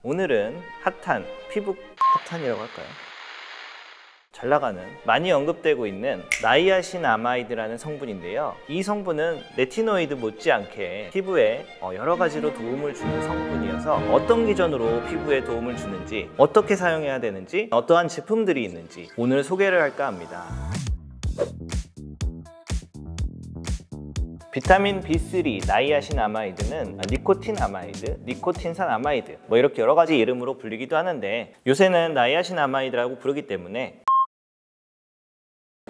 오늘은 핫한 피부 핫한이라고 할까요? 잘 나가는, 많이 언급되고 있는 나이아신아마이드라는 성분인데요. 이 성분은 레티노이드 못지않게 피부에 여러 가지로 도움을 주는 성분이어서 어떤 기전으로 피부에 도움을 주는지, 어떻게 사용해야 되는지, 어떠한 제품들이 있는지 오늘 소개를 할까 합니다. 비타민 B3 나이아신아마이드는 니코틴아마이드, 니코틴산 아마이드 이렇게 여러 가지 이름으로 불리기도 하는데, 요새는 나이아신아마이드라고 부르기 때문에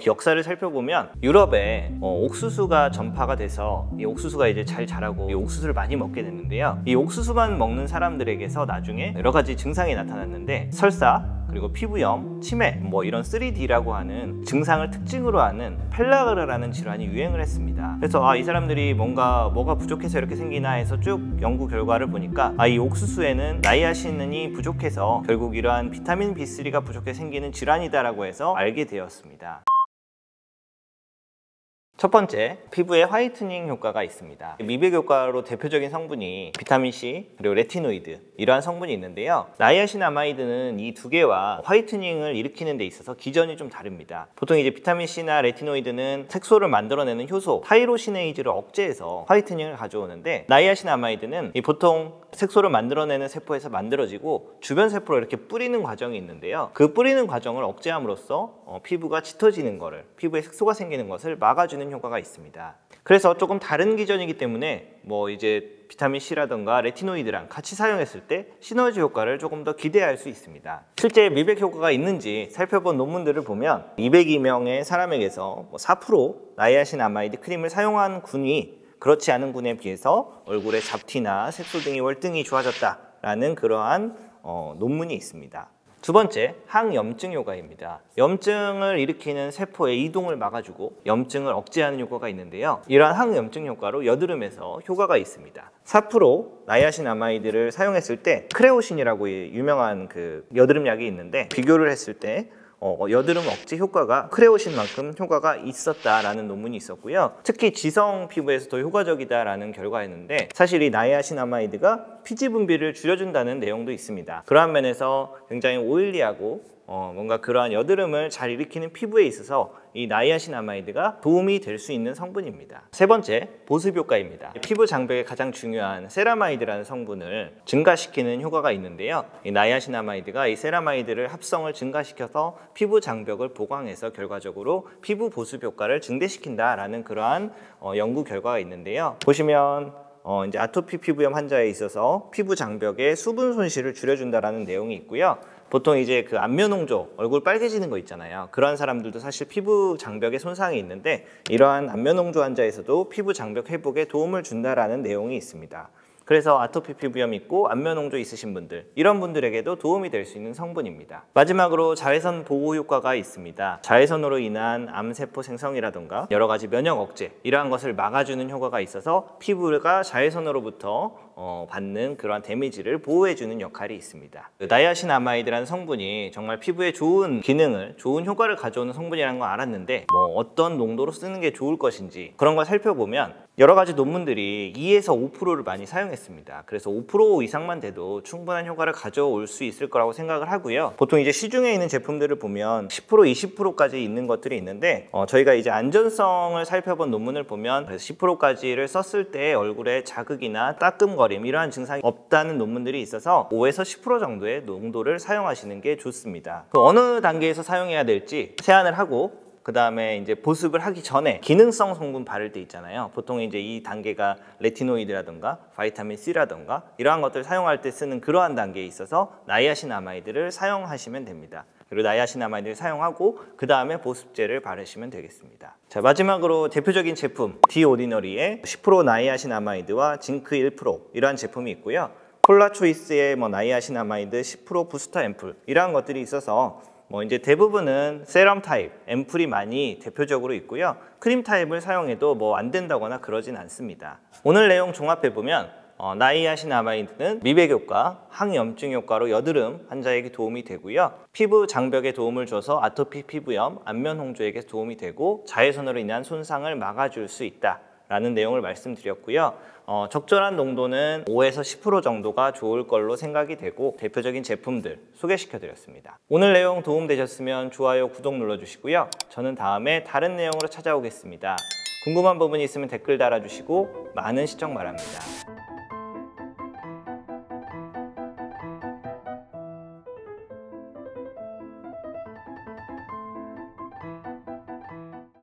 역사를 살펴보면 유럽에 옥수수가 전파가 돼서 이 옥수수가 이제 잘 자라고 이 옥수수를 많이 먹게 됐는데요. 이 옥수수만 먹는 사람들에게서 나중에 여러 가지 증상이 나타났는데, 설사, 그리고 피부염, 치매 이런 3D라고 하는 증상을 특징으로 하는 펠라그라라는 질환이 유행을 했습니다. 그래서 이 사람들이 뭐가 부족해서 이렇게 생기나 해서 쭉 연구 결과를 보니까 이 옥수수에는 나이아신이 부족해서 결국 이러한 비타민 B3가 부족해 생기는 질환이다라고 해서 알게 되었습니다. 첫 번째, 피부에 화이트닝 효과가 있습니다. 미백 효과로 대표적인 성분이 비타민C 그리고 레티노이드, 이러한 성분이 있는데요. 나이아신아마이드는 이 두 개와 화이트닝을 일으키는 데 있어서 기전이 좀 다릅니다. 보통 이제 비타민C나 레티노이드는 색소를 만들어내는 효소 타이로시네이즈를 억제해서 화이트닝을 가져오는데, 나이아신아마이드는 보통 색소를 만들어내는 세포에서 만들어지고 주변 세포로 이렇게 뿌리는 과정이 있는데요. 그 뿌리는 과정을 억제함으로써 피부가 짙어지는 거를, 피부에 색소가 생기는 것을 막아주는 효과가 있습니다. 그래서 조금 다른 기전이기 때문에 이제 비타민C라던가 레티노이드랑 같이 사용했을 때 시너지 효과를 조금 더 기대할 수 있습니다. 실제 미백 효과가 있는지 살펴본 논문들을 보면 202명의 사람에게서 4% 나이아신아마이드 크림을 사용한 군이 그렇지 않은 군에 비해서 얼굴의 잡티나 색소 등이 월등히 좋아졌다라는 그러한 논문이 있습니다. 두 번째, 항염증 효과입니다. 염증을 일으키는 세포의 이동을 막아주고 염증을 억제하는 효과가 있는데요. 이러한 항염증 효과로 여드름에서 효과가 있습니다. 4% 나이아신아마이드를 사용했을 때 크레오신이라고 유명한 그 여드름약이 있는데, 비교를 했을 때 여드름 억제 효과가 크레오신만큼 효과가 있었다라는 논문이 있었고요. 특히 지성 피부에서 더 효과적이다라는 결과였는데, 사실 이 나이아신아마이드가 피지 분비를 줄여준다는 내용도 있습니다. 그러한 면에서 굉장히 오일리하고 뭔가 그러한 여드름을 잘 일으키는 피부에 있어서 이 나이아신아마이드가 도움이 될 수 있는 성분입니다. 세 번째, 보습 효과입니다. 피부 장벽에 가장 중요한 세라마이드라는 성분을 증가시키는 효과가 있는데요. 이 나이아신아마이드가 이 세라마이드를 합성을 증가시켜서 피부 장벽을 보강해서 결과적으로 피부 보습 효과를 증대시킨다라는 그러한 연구 결과가 있는데요. 보시면 이제 아토피 피부염 환자에 있어서 피부 장벽의 수분 손실을 줄여준다라는 내용이 있고요. 보통 이제 그 안면홍조, 얼굴 빨개지는 거 있잖아요. 그런 사람들도 사실 피부 장벽에 손상이 있는데, 이러한 안면홍조 환자에서도 피부 장벽 회복에 도움을 준다라는 내용이 있습니다. 그래서 아토피 피부염 있고 안면홍조 있으신 분들, 이런 분들에게도 도움이 될 수 있는 성분입니다. 마지막으로 자외선 보호 효과가 있습니다. 자외선으로 인한 암세포 생성이라던가 여러 가지 면역 억제, 이러한 것을 막아주는 효과가 있어서 피부가 자외선으로부터 받는 그러한 데미지를 보호해주는 역할이 있습니다. 나이아신아마이드라는 성분이 정말 피부에 좋은 기능을, 좋은 효과를 가져오는 성분이라는 걸 알았는데, 어떤 농도로 쓰는 게 좋을 것인지 그런 걸 살펴보면 여러 가지 논문들이 2에서 5%를 많이 사용했습니다. 그래서 5% 이상만 돼도 충분한 효과를 가져올 수 있을 거라고 생각을 하고요. 보통 이제 시중에 있는 제품들을 보면 10%, 20%까지 있는 것들이 있는데, 저희가 이제 안전성을 살펴본 논문을 보면 10%까지를 썼을 때 얼굴에 자극이나 따끔거림, 이러한 증상이 없다는 논문들이 있어서 5에서 10% 정도의 농도를 사용하시는 게 좋습니다. 어느 단계에서 사용해야 될지 세안을 하고 그 다음에 이제 보습을 하기 전에 기능성 성분 바를 때 있잖아요. 보통 이제 이 단계가 레티노이드라든가 바이타민 C라든가 이러한 것들을 사용할 때 쓰는 그러한 단계에 있어서 나이아신아마이드를 사용하시면 됩니다. 그리고 나이아신아마이드를 사용하고 그 다음에 보습제를 바르시면 되겠습니다. 자, 마지막으로 대표적인 제품 디오디너리의 10% 나이아신아마이드와 징크 1% 이러한 제품이 있고요. 폴라초이스의 나이아신아마이드 10% 부스터 앰플, 이러한 것들이 있어서 이제 대부분은 세럼 타입, 앰플이 많이 대표적으로 있고요. 크림 타입을 사용해도 안 된다거나 그러진 않습니다. 오늘 내용 종합해보면 나이아신아마이드는 미백 효과, 항염증 효과로 여드름 환자에게 도움이 되고요. 피부 장벽에 도움을 줘서 아토피 피부염, 안면 홍조에게 도움이 되고 자외선으로 인한 손상을 막아줄 수 있다. 라는 내용을 말씀드렸고요. 적절한 농도는 5에서 10% 정도가 좋을 걸로 생각이 되고 대표적인 제품들 소개시켜 드렸습니다. 오늘 내용 도움되셨으면 좋아요, 구독 눌러주시고요. 저는 다음에 다른 내용으로 찾아오겠습니다. 궁금한 부분이 있으면 댓글 달아주시고 많은 시청 바랍니다.